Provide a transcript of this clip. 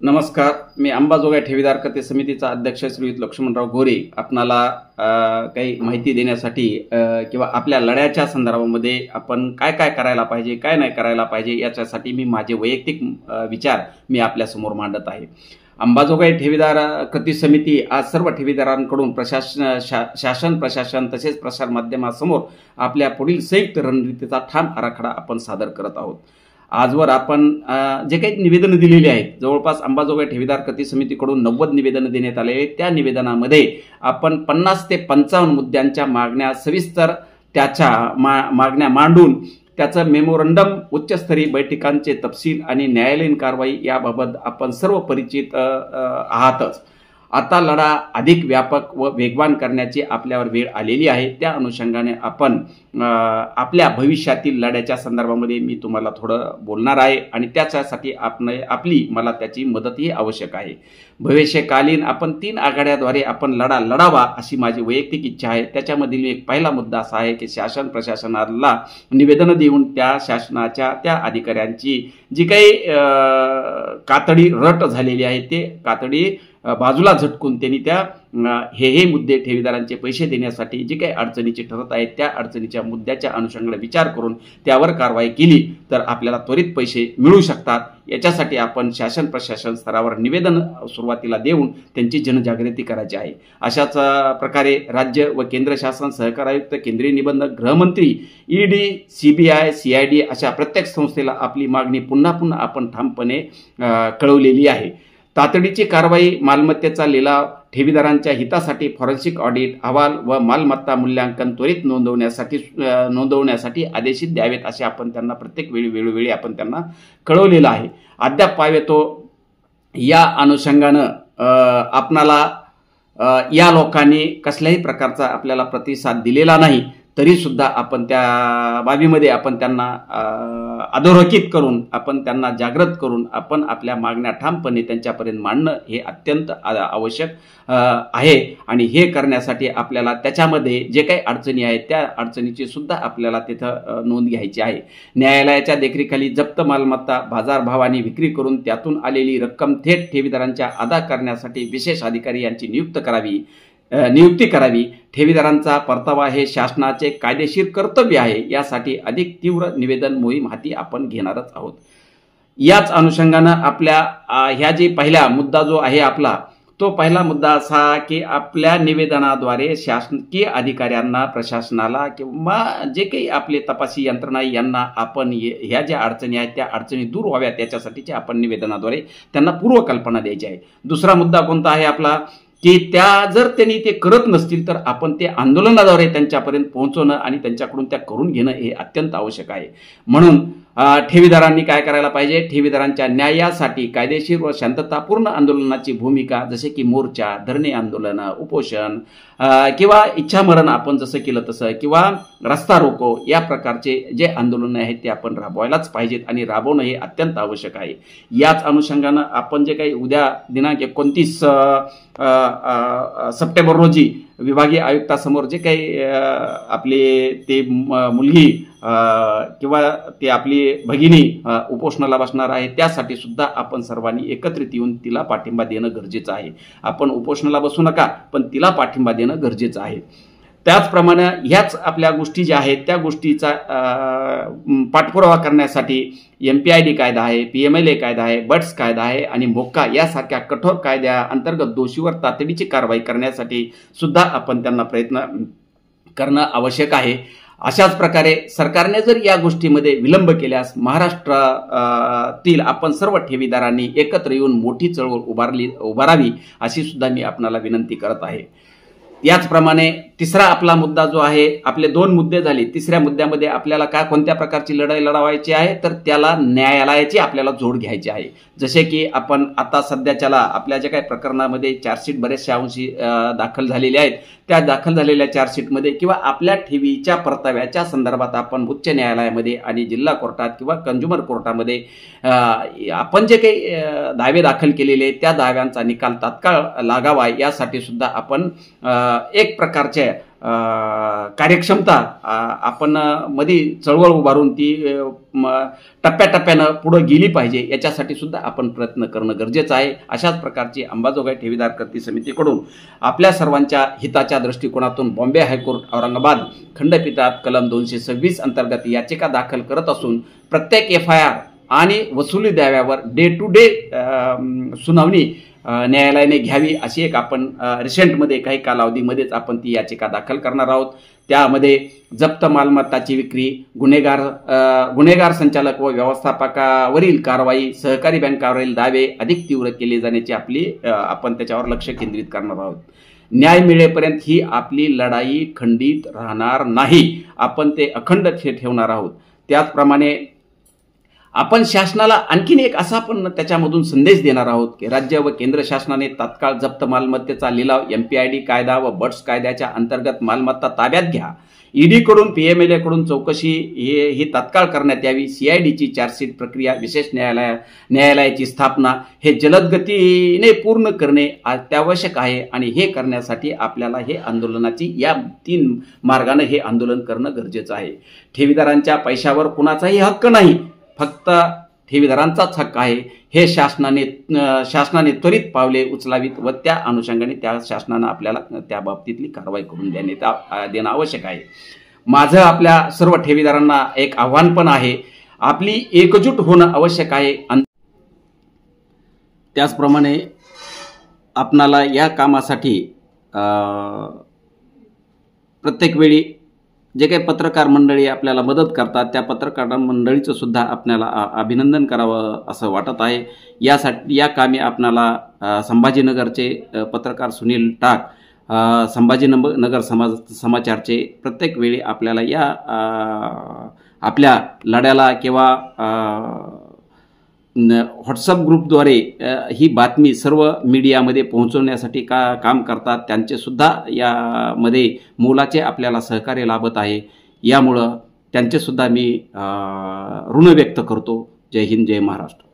नमस्कार. मी अंबाजोगाई ठेवीदार कथे समितीचा अध्यक्ष श्रीयुत लक्ष्मणराव गोरे आपणाला काही माहिती देण्यासाठी किंवा आपल्या लढ्याच्या संदर्भामध्ये आपण काय काय करायला पाहिजे, काय नाही करायला पाहिजे याच्यासाठी मी माझे वैयक्तिक विचार मी आपल्या समोर मांडत आहे. अंबाजोगाई ठेवीदार कृती समिती आज सर्व ठेवीदारांकडून शासन प्रशासन तसेच प्रसार माध्यमासमोर आपल्या पुढील संयुक्त रणनीतीचा ठाम आराखडा आपण सादर करत आहोत. आजवर आपण जे काही निवेदनं दिलेली आहेत, जवळपास अंबाजोगाई ठेवीदार कृती समितीकडून 90 निवेदनं देण्यात आले आहेत. त्या निवेदनामध्ये आपण 50 ते 55 मुद्द्यांच्या मागण्या सविस्तर त्याच्या मागण्या मांडून त्याचं मेमोरंडम, उच्चस्तरीय बैठकांचे तपशील आणि न्यायालयीन कारवाई याबाबत आपण सर्व परिचित आहातच. आता लढा अधिक व्यापक व वेगवान करण्याची आपल्यावर वेळ आलेली आहे. त्या अनुषंगाने आपण आपल्या भविष्यातील लढ्याच्या संदर्भामध्ये मी तुम्हाला थोडं बोलणार आहे आणि त्याच्यासाठी आपली मला त्याची मदतही आवश्यक आहे. भविष्यकालीन आपण 3 आघाड्याद्वारे आपण लढा लढावा अशी माझी वैयक्तिक इच्छा आहे. त्याच्यामधील एक पहिला मुद्दा असा आहे की शासन प्रशासनाला निवेदनं देऊन त्या शासनाच्या त्या अधिकाऱ्यांची जी काही कातडी रट झालेली आहे ते कातडी बाजूला झटकून त्यांनी त्या हे मुद्दे ठेवीदारांचे पैसे देण्यासाठी जे काही अडचणीचे ठरत आहेत त्या अडचणीच्या मुद्द्याच्या अनुषंगाने विचार करून त्यावर कारवाई केली तर आपल्याला त्वरित पैसे मिळू शकतात. याच्यासाठी आपण शासन प्रशासन स्तरावर निवेदन सुरुवातीला देऊन त्यांची जनजागृती करायची आहे. अशाच प्रकारे राज्य व केंद्र शासन, सहकार आयुक्त, केंद्रीय निबंधक, गृहमंत्री, ईडी, CBI, CID अशा प्रत्येक संस्थेला आपली मागणी पुन्हा पुन्हा आपण ठामपणे कळवलेली आहे. तातडीची कारवाई, मालमत्तेचा लिलाव, ठेवीदारांच्या हितासाठी फॉरेन्सिक ऑडिट अहवाल व मालमत्ता मूल्यांकन त्वरित नोंदवण्यासाठी आदेशित द्यावेत असे आपण त्यांना प्रत्येक वेळोवेळी आपण त्यांना कळवलेलं आहे. अद्याप पावेतो या अनुषंगानं आपणाला या लोकांनी कसल्याही प्रकारचा आपल्याला प्रतिसाद दिलेला नाही. तरी सुद्धा आपण त्या बाबीमध्ये आपण त्यांना अधोरेखित करून आपण त्यांना जागृत करून आपण आपल्या मागण्या ठामपणे त्यांच्यापर्यंत मांडणं हे अत्यंत आवश्यक आहे. आणि हे करण्यासाठी आपल्याला त्याच्यामध्ये जे काही अडचणी आहेत त्या अडचणीची सुद्धा आपल्याला तिथं नोंद घ्यायची आहे. न्यायालयाच्या देखरेखीखाली जप्त मालमत्ता बाजारभावाने विक्री करून त्यातून आलेली रक्कम थेट ठेवीदारांच्या अदा करण्यासाठी विशेष अधिकारी यांची नियुक्ती करावी. ठेवीदारांचा परतावा हे शासनाचे कायदेशीर कर्तव्य आहे. यासाठी अधिक तीव्र निवेदन मोहीम हाती आपण घेणारच आहोत. याच अनुषंगानं आपल्या ह्या जे पहिला मुद्दा जो आहे आपला, तो पहिला मुद्दा असा की आपल्या निवेदनाद्वारे शासकीय अधिकाऱ्यांना, प्रशासनाला किंवा जे काही आपले तपासी यंत्रणा यांना आपण ह्या ज्या अडचणी आहेत त्या अडचणी दूर व्हाव्यात याच्यासाठीचे आपण निवेदनाद्वारे त्यांना पूर्वकल्पना द्यायची आहे. दुसरा मुद्दा कोणता आहे आपला की जर त्यांनी ते करत नसतील तर आपण ते आंदोलनाद्वारे त्यांच्यापर्यंत पोहोचवणं आणि त्यांच्याकडून त्या करून घेणं हे अत्यंत आवश्यक आहे. म्हणून ठेवीदारांनी काय करायला पाहिजे, ठेवीदारांच्या न्यायासाठी कायदेशीर व शांततापूर्ण आंदोलनाची भूमिका, जसे की मोर्चा, धरणे आंदोलन, उपोषण किंवा इच्छामरण आपण जसं केलं तसं किंवा रस्ता रोको या प्रकारचे जे आंदोलन आहेत ते आपण राबवायलाच पाहिजेत आणि राबवणं हे अत्यंत आवश्यक आहे. याच अनुषंगानं आपण जे काही उद्या दिनांक 29 सप्टेंबर रोजी विभागीय आयुक्तासमोर जे काही आपले ते मुलगी किंवा ते आपली भगिनी उपोषणाला बसणार आहे त्यासाठी सुद्धा आपण सर्वांनी एकत्रित येऊन तिला पाठिंबा देणं गरजेचं आहे. आपण उपोषणाला बसू नका, पण तिला पाठिंबा देणं गरजेचं आहे. त्याचप्रमाणे ह्याच आपल्या गोष्टी ज्या आहेत त्या गोष्टीचा पाठपुरावा करण्यासाठी MPID कायदा आहे, PMLA कायदा आहे, बट्स कायदा आहे आणि मोक्का यासारख्या कठोर कायद्या अंतर्गत दोषीवर तातडीची कारवाई करण्यासाठी सुद्धा आपण त्यांना प्रयत्न करणं आवश्यक आहे. अशाच प्रकारे सरकारने जर या गोष्टीमध्ये विलंब केल्यास महाराष्ट्रातील आपण सर्व ठेवीदारांनी एकत्र येऊन मोठी चळवळ उभारावी अशी सुद्धा मी आपणाला विनंती करत आहे. याचप्रमाणे तिसरा आपला मुद्दा जो आहे, आपले 2 मुद्दे झाले. तिसऱ्या मुद्द्यामध्ये आपल्याला कोणत्या प्रकारची लढाई लढवायची आहे तर त्याला न्यायालयाची आपल्याला जोड घ्यायची आहे. जसे की आपण आता सध्याच्याला आपल्या ज्या काही प्रकरणामध्ये चार्जशीट बरेचशा अंशी दाखल झालेल्या आहेत त्या दाखल झालेल्या चार्जशीटमध्ये किंवा आपल्या ठेवीच्या परताव्याच्या संदर्भात आपण उच्च न्यायालयामध्ये आणि जिल्हा कोर्टात किंवा कंझ्युमर कोर्टामध्ये आपण जे काही दावे दाखल केलेले त्या दाव्यांचा निकाल तात्काळ लागावा यासाठी सुद्धा आपण एक प्रकारचे कार्यक्षमता आपण मध्ये चळवळ उभारून ती टप्प्याटप्प्यानं पुढे गेली पाहिजे, याच्यासाठी सुद्धा आपण प्रयत्न करणं गरजेचं आहे. अशाच प्रकारची अंबाजोगाई ठेवीदार कृती समितीकडून आपल्या सर्वांच्या हिताच्या दृष्टिकोनातून बॉम्बे हायकोर्ट औरंगाबाद खंडपीठात कलम 226 अंतर्गत याचिका दाखल करत असून प्रत्येक FIR आणि वसुली दाव्यावर डे टू डे सुनावणी न्यायालयाने घ्यावी, अशी एक आपण रिसेंटमध्ये काही कालावधीमध्येच आपण ती याचिका दाखल करणार आहोत. त्यामध्ये जप्त मालमत्ताची विक्री, गुन्हेगार संचालक व व्यवस्थापकावरील कारवाई, सहकारी बँकावरील दावे अधिक तीव्र केले जाण्याची आपण त्याच्यावर लक्ष केंद्रित करणार आहोत. न्याय मिळेपर्यंत ही आपली लढाई खंडित राहणार नाही, आपण ते अखंड ठेवणार आहोत. त्याचप्रमाणे आपण शासनाला आणखीन एक असा पण त्याच्यामधून संदेश देणार आहोत की राज्य व केंद्र शासनाने तात्काळ जप्त मालमत्तेचा लिलाव MPID कायदा व बट्स कायद्याच्या अंतर्गत मालमत्ता ताब्यात घ्या. ED कडून PMLA कडून चौकशी ही तात्काळ करण्यात यावी. CIDची चार्जशीट प्रक्रिया, विशेष न्यायालयाची स्थापना हे जलद गतीने पूर्ण करणे अत्यावश्यक आहे आणि हे करण्यासाठी आपल्याला हे आंदोलनाची या 3 मार्गाने हे आंदोलन करणं गरजेचं आहे. ठेवीदारांच्या पैशावर कुणाचाही हक्क नाही, फक्त ठेवीदारांचाच हक्क आहे. हे शासनाने त्वरित पावले उचलावीत व त्या अनुषंगाने त्या शासनानं आपल्याला त्या बाबतीतली कारवाई करून देणं आवश्यक आहे. माझं आपल्या सर्व ठेवीदारांना एक आव्हान पण आहे, आपली एकजूट होणं आवश्यक आहे. त्याचप्रमाणे आपणाला या कामासाठी प्रत्येक वेळी जे काही पत्रकार मंडळी आपल्याला मदत करतात त्या पत्रकार मंडळीचं सुद्धा आपल्याला अभिनंदन करावं असं वाटत आहे. या कामी आपल्याला संभाजीनगरचे पत्रकार सुनील टाक, संभाजीनगर समाचारचे प्रत्येक वेळी आपल्याला या आपल्या लढ्याला किंवा व्हॉट्सअप ग्रुपद्वारे ही बातमी सर्व मीडियामध्ये पोहोचवण्यासाठी काम करतात. त्यांचे सुद्धा यामध्ये मोलाचे आपल्याला सहकार्य लाभत आहे. यामुळं त्यांचे सुद्धा मी ऋण व्यक्त करतो. जय हिंद, जय महाराष्ट्र.